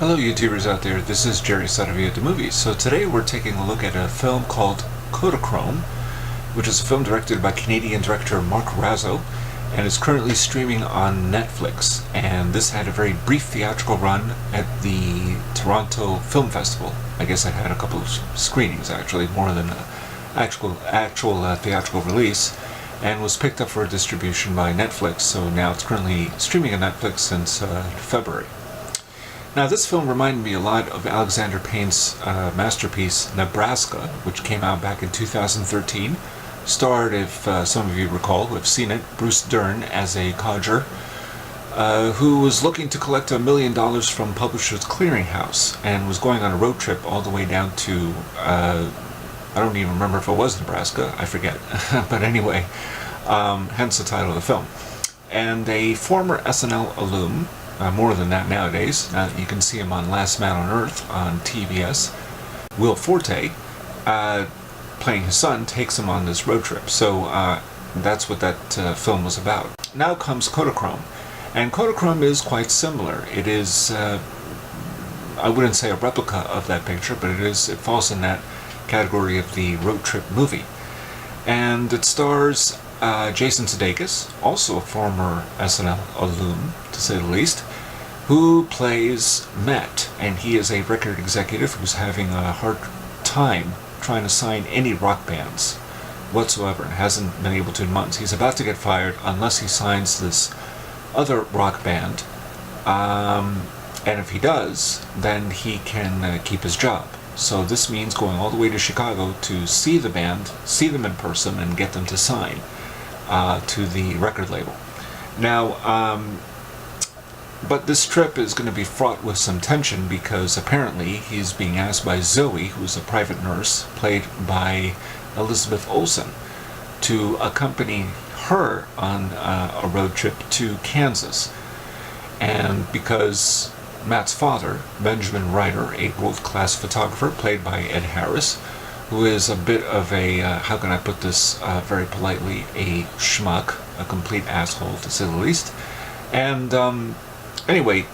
Hello YouTubers out there, this is Jerry Saravia the Movies. So today we're taking a look at a film called Kodachrome, which is a film directed by Canadian director Mark Razzo, and is currently streaming on Netflix. And this had a very brief theatrical run at the Toronto Film Festival. I guess it had a couple of screenings actually, more than an actual theatrical release, and was picked up for distribution by Netflix, so now it's currently streaming on Netflix since February. Now, this film reminded me a lot of Alexander Payne's masterpiece, Nebraska, which came out back in 2013. Starred, if some of you recall who have seen it, Bruce Dern as a codger who was looking to collect $1 million from Publishers Clearinghouse and was going on a road trip all the way down to, I don't even remember if it was Nebraska, I forget. But anyway, hence the title of the film. And a former SNL alum, more than that nowadays. You can see him on Last Man on Earth on TBS. Will Forte, playing his son, takes him on this road trip. So that's what that film was about. Now comes Kodachrome. And Kodachrome is quite similar. It is, I wouldn't say a replica of that picture, but it falls in that category of the road trip movie. And it stars Jason Sudeikis, also a former SNL alum, to say the least, who plays Matt, and he is a record executive who's having a hard time trying to sign any rock bands whatsoever, and hasn't been able to in months. He's about to get fired unless he signs this other rock band, and if he does, then he can keep his job. So this means going all the way to Chicago to see the band, see them in person, and get them to sign to the record label. Now, but this trip is going to be fraught with some tension because apparently he's being asked by Zoe, who's a private nurse, played by Elizabeth Olsen, to accompany her on a road trip to Kansas. And because Matt's father, Benjamin Ryder, a world-class photographer played by Ed Harris, who is a bit of a, how can I put this very politely, a schmuck, a complete asshole to say the least. And anyway,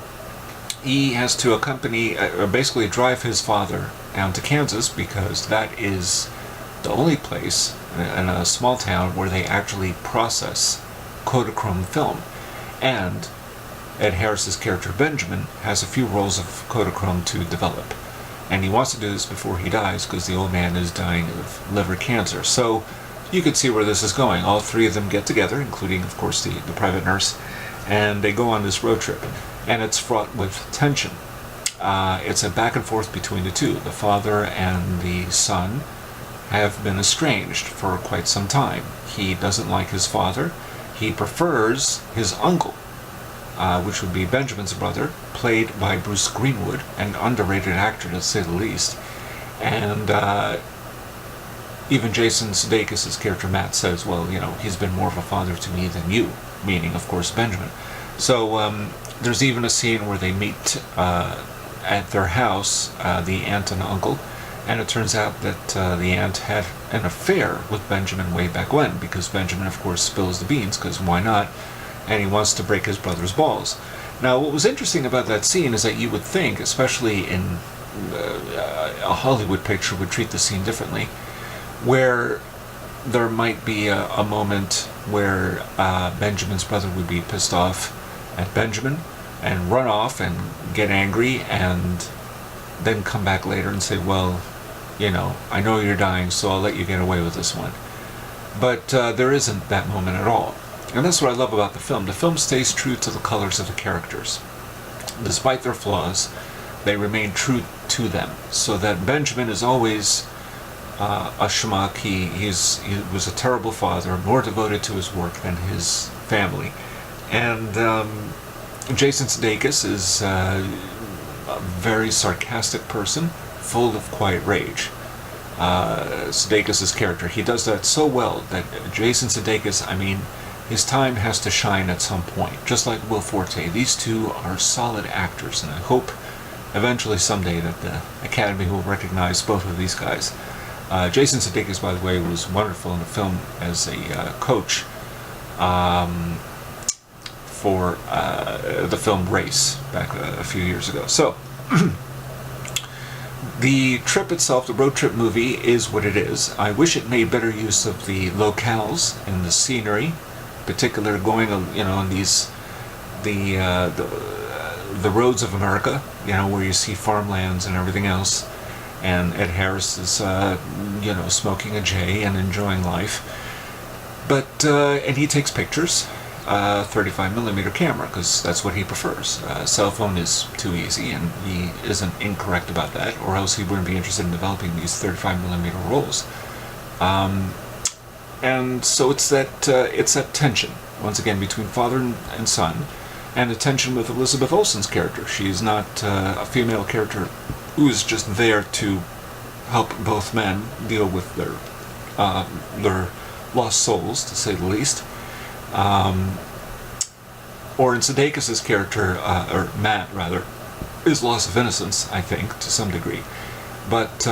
he has to accompany, basically drive his father down to Kansas because that is the only place in a small town where they actually process Kodachrome film. And Ed Harris's character Benjamin has a few rolls of Kodachrome to develop. And he wants to do this before he dies because the old man is dying of liver cancer. So you could see where this is going. All three of them get together, including, of course, the private nurse, and they go on this road trip. And it's fraught with tension. It's a back and forth between the two. The father and the son have been estranged for quite some time. He doesn't like his father. He prefers his uncle, which would be Benjamin's brother, played by Bruce Greenwood, an underrated actor to say the least. And even Jason Sudeikis' character Matt says, well, you know, he's been more of a father to me than you, meaning, of course, Benjamin. So there's even a scene where they meet at their house, the aunt and uncle, and it turns out that the aunt had an affair with Benjamin way back when, because Benjamin, of course, spills the beans, because why not? And he wants to break his brother's balls. Now, what was interesting about that scene is that you would think, especially in a Hollywood picture would treat the scene differently, where there might be a moment where Benjamin's brother would be pissed off at Benjamin and run off and get angry and then come back later and say, well, you know, I know you're dying, so I'll let you get away with this one. But there isn't that moment at all. And that's what I love about the film. The film stays true to the colors of the characters. Despite their flaws, they remain true to them. So that Benjamin is always a schmuck. He was a terrible father, more devoted to his work than his family. And Jason Sudeikis is a very sarcastic person, full of quiet rage. Sudeikis' character, he does that so well that Jason Sudeikis, I mean, his time has to shine at some point, just like Will Forte. These two are solid actors, and I hope eventually someday that the Academy will recognize both of these guys. Jason Sudeikis, by the way, was wonderful in the film as a coach for the film Race back a few years ago. So The trip itself, the road trip movie, is what it is. I wish it made better use of the locales and the scenery, in particular going, on these the roads of America, where you see farmlands and everything else, and Ed Harris is smoking a J and enjoying life. But and he takes pictures. 35mm camera, because that's what he prefers. Cell phone is too easy, and he isn't incorrect about that, or else he wouldn't be interested in developing these 35mm rolls. And so it's that tension, once again, between father and son, and the tension with Elizabeth Olsen's character. She's not a female character who's just there to help both men deal with their lost souls, to say the least. Or in Sudeikis' character, or Matt rather, is loss of innocence, I think, to some degree. But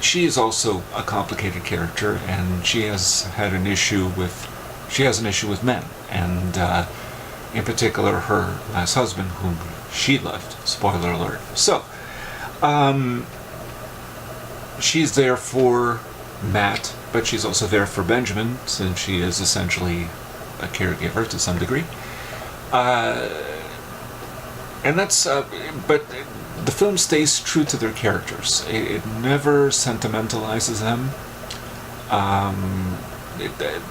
she is also a complicated character, and she has an issue with men, and in particular her last husband, whom she left. Spoiler alert. So, she's there for Matt, but she's also there for Benjamin, since she is essentially a caregiver to some degree. And that's, but the film stays true to their characters. It never sentimentalizes them.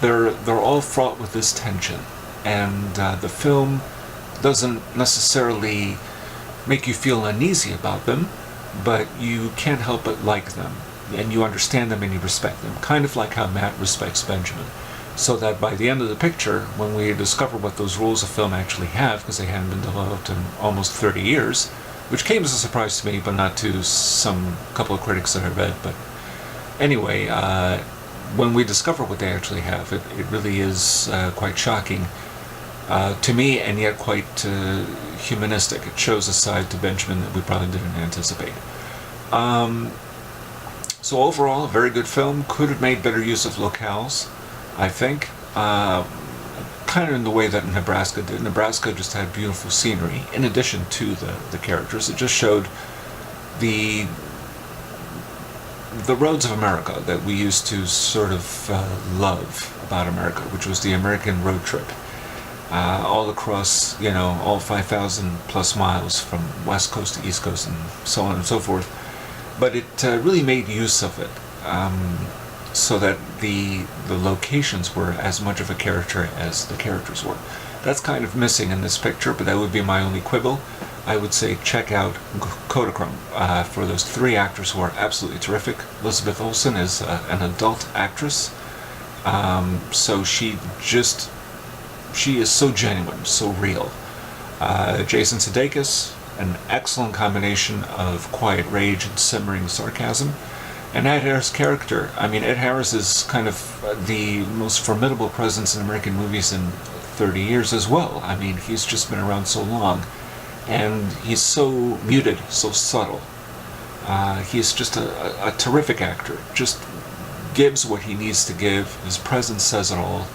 They're all fraught with this tension, and the film doesn't necessarily make you feel uneasy about them, but you can't help but like them, and you understand them and you respect them, kind of like how Matt respects Benjamin. So that by the end of the picture, when we discover what those rules of film actually have, because they hadn't been developed in almost 30 years, which came as a surprise to me, but not to some couple of critics that I read. But anyway, when we discover what they actually have, it really is quite shocking to me, and yet quite humanistic. It shows a side to Benjamin that we probably didn't anticipate. So overall, a very good film. Could have made better use of locales, I think, kind of in the way that Nebraska did. Nebraska just had beautiful scenery, in addition to the characters. It just showed the roads of America that we used to sort of love about America, which was the American road trip. All across, all 5,000 plus miles from West Coast to East Coast and so on and so forth. But it really made use of it. So that the locations were as much of a character as the characters were. That's kind of missing in this picture, but that would be my only quibble. I would say check out Kodachrome for those three actors who are absolutely terrific. Elizabeth Olsen is an adult actress, so she is so genuine, so real. Jason Sudeikis, an excellent combination of quiet rage and simmering sarcasm. And Ed Harris' character, Ed Harris is kind of the most formidable presence in American movies in 30 years as well. He's just been around so long, and he's so muted, so subtle. He's just a terrific actor, just gives what he needs to give. His presence says it all.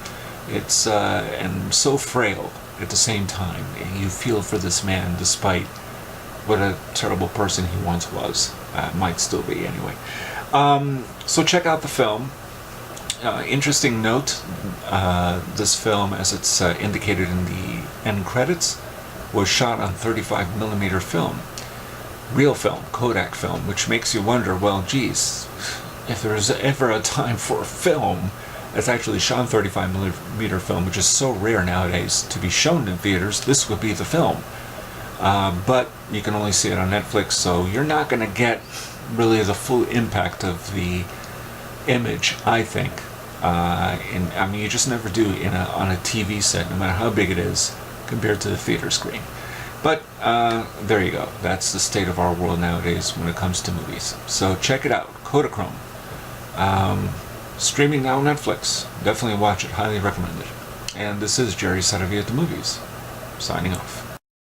It's and so frail at the same time. You feel for this man, despite what a terrible person he once was. Might still be, anyway. So check out the film. Interesting note, this film, as it's indicated in the end credits, was shot on 35mm film. Real film, Kodak film, which makes you wonder, well, geez, if there's ever a time for a film that's actually shot on 35mm film, which is so rare nowadays to be shown in theaters, this would be the film. But you can only see it on Netflix, so you're not going to get really the full impact of the image, I think. You just never do on a TV set, no matter how big it is, compared to the theater screen. But there you go. That's the state of our world nowadays when it comes to movies. So check it out, Kodachrome. Streaming now on Netflix. Definitely watch it. Highly recommended. And this is Jerry Saravia at the Movies, signing off.